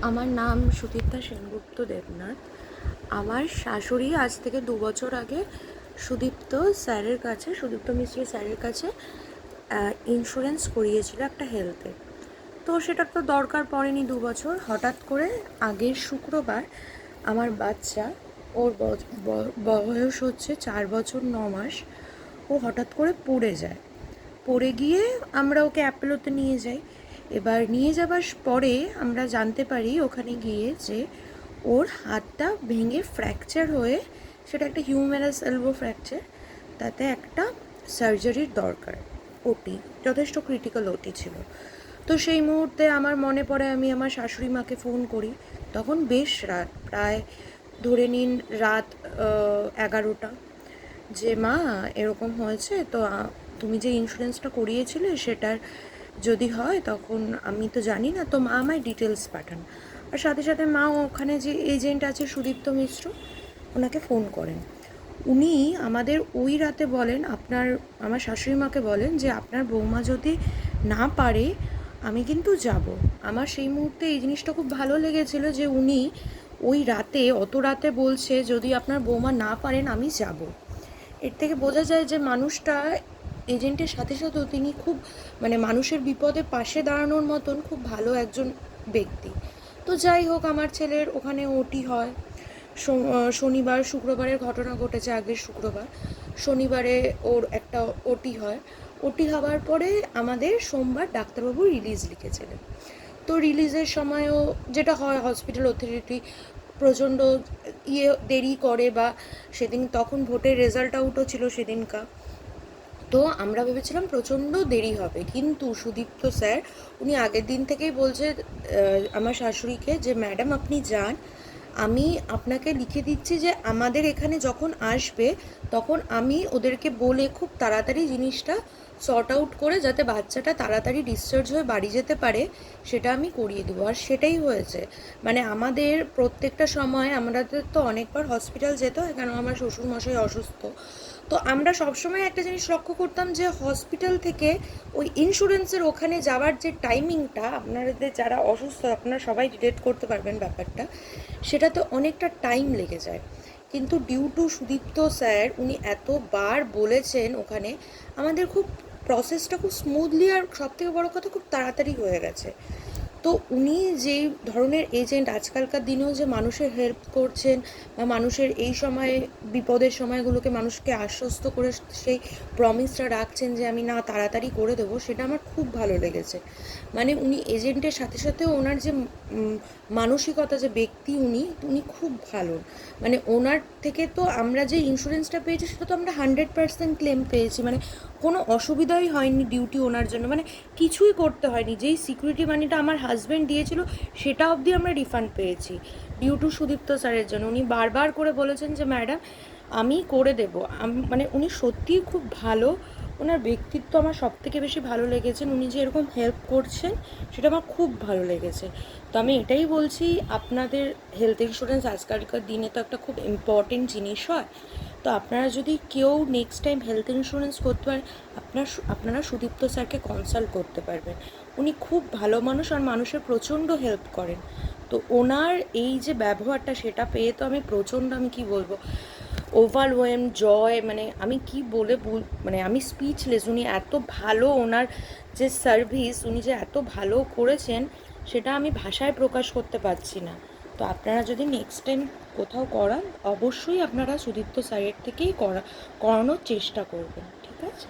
আমার নাম সুদীপ্তা সেনগুপ্ত দেবনাথ। আমার শাশুড়ি আজ থেকে 2 বছর আগে সুদীপ্ত মিশ্র স্যারের কাছে ইন্স্যুরেন্স করিয়েছিল একটা হেলথে। তো সেটার তো দরকার পড়েনি 2 বছর। হঠাৎ করে আগের শুক্রবার আমার বাচ্চা, ওর বয়স হচ্ছে 4 বছর 9 মাস, ও হঠাৎ করে পড়ে যায়। পড়ে গিয়ে আমরা ওকে অ্যাপোলোতে নিয়ে যাই। এবার নিয়ে যাবার পরে আমরা জানতে পারি ওখানে গিয়ে যে ওর হাতটা ভেঙে ফ্র্যাকচার হয়ে, সেটা একটা হিউমেরাস এলবো ফ্র্যাকচার, তাতে একটা সার্জারির দরকার, ওটি যথেষ্ট ক্রিটিক্যাল ওটি ছিল। তো সেই মুহূর্তে আমার মনে পড়ে, আমি আমার শাশুড়ি মাকে ফোন করি। তখন বেশ রাত, প্রায় ধরে নিন রাত 11টা, যে মা এরকম হয়েছে, তো তুমি যে ইন্স্যুরেন্সটা করিয়েছিলে সেটার যদি হয়, তখন আমি তো জানি না, তো মা আমায় ডিটেলস পাঠান। আর সাথে সাথে মা ওখানে যে এজেন্ট আছে সুদীপ্ত মিশ্র, ওনাকে ফোন করেন। উনি আমাদের ওই রাতে বলেন, আমার শাশুড়ি মাকে বলেন যে আপনার বৌমা যদি না পারে আমি কিন্তু যাব। আমার সেই মুহূর্তে এই জিনিসটা খুব ভালো লেগেছিল যে উনি ওই রাতে, অত রাতে বলছে যদি আপনার বৌমা না পারেন আমি যাব। এর থেকে বোঝা যায় যে মানুষটা এজেন্টের সাথে সাথেও তিনি খুব, মানে মানুষের বিপদে পাশে দাঁড়ানোর মতন খুব ভালো একজন ব্যক্তি। তো যাই হোক, আমার ছেলের ওখানে ওটি হয়। শনিবার, শুক্রবারের ঘটনা ঘটেছে, আগের শুক্রবার। শনিবারে ওর একটা ওটি হয়। ওটি হওয়ার পরে আমাদের সোমবার ডাক্তারবাবু রিলিজ লিখেছিলেন। তো রিলিজের সময়ও যেটা হয়, হসপিটাল অথরিটি প্রচণ্ড দেরি করে, বা সেদিন তখন ভোটের রেজাল্ট আউটও ছিল সেদিনকার। তো আমরা ভেবেছিলাম প্রচণ্ড দেরি হবে, কিন্তু সুদীপ্ত স্যার উনি আগের দিন থেকেই বলছে আমার শাশুড়িকে যে ম্যাডাম আপনি যান, আমি আপনাকে লিখে দিচ্ছি যে আমাদের এখানে যখন আসবে তখন আমি ওদেরকে বলে খুব তাড়াতাড়ি জিনিসটা সর্ট আউট করে, যাতে বাচ্চাটা তাড়াতাড়ি ডিসচার্জ হয়ে বাড়ি যেতে পারে, সেটা আমি করিয়ে দেবো। আর সেটাই হয়েছে। মানে আমাদের প্রত্যেকটা সময়, আমাদের তো অনেকবার হসপিটাল যেতে হয়, কারণ আমার শ্বশুরমশাই অসুস্থ। তো আমরা সবসময় একটা জিনিস লক্ষ্য করতাম যে হসপিটাল থেকে ওই ইন্স্যুরেন্সের ওখানে যাওয়ার যে টাইমিংটা, আপনাদের যারা অসুস্থ আপনারা সবাই রিলেট করতে পারবেন ব্যাপারটা, সেটাতে অনেকটা টাইম লেগে যায়। কিন্তু ডিউ টু সুদীপ্ত স্যার, উনি এতবার বলেছেন ওখানে, আমাদের খুব প্রসেসটা খুব স্মুথলি, আর সবথেকে বড় কথা খুব তাড়াতাড়ি হয়ে গেছে। তো উনি যেই ধরনের এজেন্ট, আজকালকার দিনেও যে মানুষের হেল্প করছেন, বা মানুষের এই সময়ে বিপদের সময়গুলোকে মানুষকে আশ্বস্ত করে সেই প্রমিসটা রাখছেন যে আমি না তাড়াতাড়ি করে দেবো, সেটা আমার খুব ভালো লেগেছে। মানে উনি এজেন্টের সাথে সাথেও ওনার যে মানসিকতা, যে ব্যক্তি উনি উনি খুব ভালো। মানে ওনার থেকে তো আমরা যে ইন্স্যুরেন্সটা পেয়েছি সেটা তো আমরা 100% ক্লেম পেয়েছি। মানে কোনো অসুবিধাই হয়নি ডিউটি ওনার জন্য, মানে কিছুই করতে হয়নি। যেই সিকিউরিটি মানিটা আমার হাজব্যান্ড দিয়েছিল সেটা অবধি আমরা রিফান্ড পেয়েছি ডিউ টু সুদীপ্ত স্যারের জন্য। উনি বারবার করে বলেছেন যে ম্যাডাম আমি করে দেবো। মানে উনি সত্যিই খুব ভালো। ওনার ব্যক্তিত্ব আমার সব থেকে বেশি ভালো লেগেছেন। উনি যে এরকম হেল্প করছেন সেটা আমার খুব ভালো লেগেছে। তো আমি এটাই বলছি, আপনাদের হেলথ ইন্স্যুরেন্স আজকালকার দিনে তো একটা খুব ইম্পর্টেন্ট জিনিস হয়। তো আপনারা যদি কেউ নেক্সট টাইম হেলথ ইন্স্যুরেন্স করতে পারেন, আপনারা সুদীপ্ত স্যারকে কনসাল্ট করতে পারবেন। উনি খুব ভালো মানুষ, আর মানুষের প্রচণ্ড হেল্প করেন। তো ওনার এই যে ব্যবহারটা, সেটা পেয়ে তো আমি প্রচণ্ড, আমি কি বলবো, ওভারওয়েম জয়, মানে আমি কি বলে মানে আমি স্পিচলেস। উনি এত ভালো, ওনার যে সার্ভিস উনি যে এত ভালো করেছেন, সেটা আমি ভাষায় প্রকাশ করতে পারছি না। তো আপনারা যদি নেক্সট টাইম কোথাও করান, অবশ্যই আপনারা সুদীপ্ত স্যারের থেকেই করানোর চেষ্টা করবেন, ঠিক আছে?